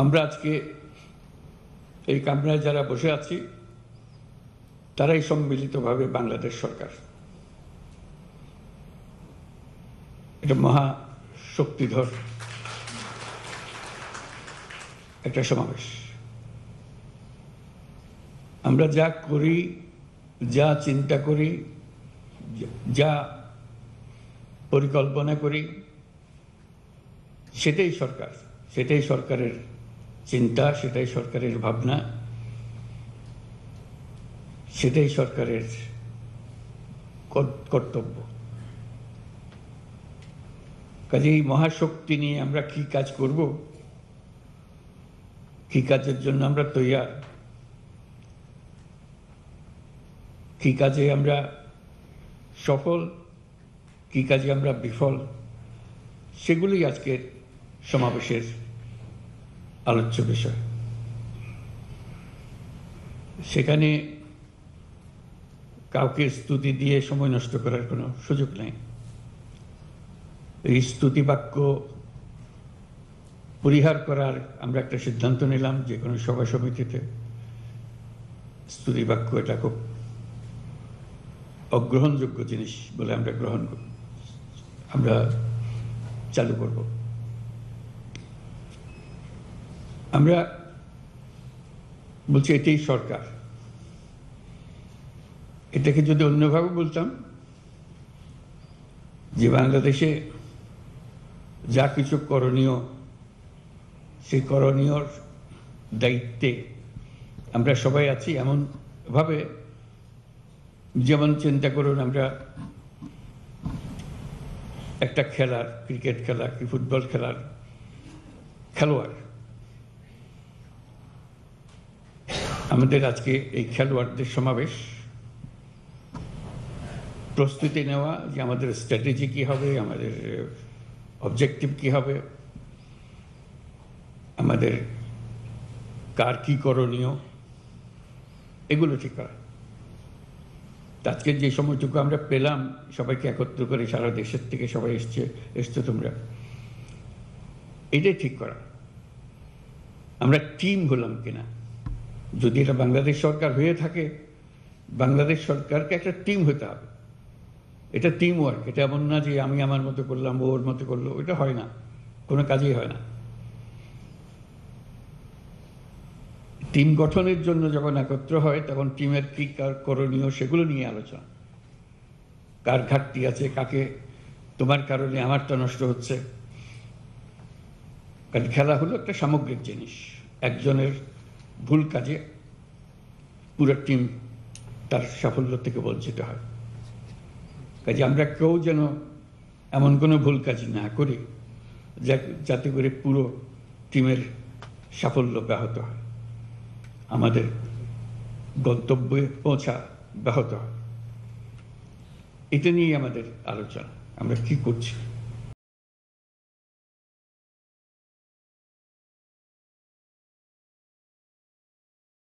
আমরা আজকে এই কামরায় যারা বসে আছি তারাই সম্মিলিতভাবে বাংলাদেশ সরকার। এটা মহা শক্তিধর একটা সমাবেশ। আমরা যা করি, যা চিন্তা করি, যা পরিকল্পনা করি, সেটাই সরকার, সেটাই সরকারের চিন্তা, সেটাই সরকারের ভাবনা, সেটাই সরকারের কর্তব্য। কাজেই মহাশক্তি নিয়ে আমরা কি কাজ করব, কি কাজের জন্য আমরা তৈয়ার, কি কাজে আমরা সফল, কি কাজে আমরা বিফল, সেগুলি আজকের সমাবেশের আলোচ্য বিষয়। সেখানে কাউকে স্তুতি দিয়ে সময় নষ্ট করার কোনো সুযোগ নেই। এই স্তুতি বাক্য পরিহার করার আমরা একটা সিদ্ধান্ত নিলাম যে কোনো সভা সমিতিতে। স্তুতি বাক্য এটা খুব অগ্রহণযোগ্য জিনিস বলে আমরা চালু করব। আমরা বলছি এটাই সরকার। এটাকে যদি অন্যভাবে বলতাম যে বাংলাদেশে যা কিছু করণীয়, সেই করণীয়র দায়িত্বে আমরা সবাই আছি, এমনভাবে যেমন চিন্তা করুন আমরা একটা খেলার, ক্রিকেট খেলা কি ফুটবল খেলার খেলোয়াড়। আমাদের আজকে এই খেলোয়াড়দের সমাবেশ, প্রস্তুতি নেওয়া যে আমাদের স্ট্র্যাটেজি কী হবে, আমাদের অবজেক্টিভ কী হবে, আমাদের কার কী করণীয়, এগুলো ঠিক করা। আজকের যে সময়টুকু আমরা পেলাম সবাইকে একত্র করে, সারা দেশের থেকে সবাই এসছো তোমরা, এটাই ঠিক করা। আমরা টিম হলাম কিনা, যদি এটা বাংলাদেশ সরকার হয়ে থাকে, বাংলাদেশ সরকারকে একটা টিম হতে হবে। এটা টিম ওয়ার্ক। এটা এমন না যে আমি আমার মতো করলাম, ওর মতো করলো, এটা হয় না, কোনো কাজেই হয় না। টিম গঠনের জন্য যখন একত্র হয় তখন টিমের কি করণীয় সেগুলো নিয়ে আলোচনা। কার ঘাটতি আছে, কাকে তোমার কারণে আমারটা নষ্ট হচ্ছে। কারণ খেলা হলো একটা সামগ্রিক জিনিস। একজনের ভুল কাজে পুরো টিম তার সাফল্য থেকে বঞ্চিত হয়। কাজে আমরা কেউ যেন এমন কোনো ভুল কাজ না করি যাতে করে পুরো টিমের সাফল্য ব্যাহত হয়, আমাদের গন্তব্যে পৌঁছা ব্যাহত হয়। এটা নিয়ে আমাদের আলোচনা, আমরা কি করছি।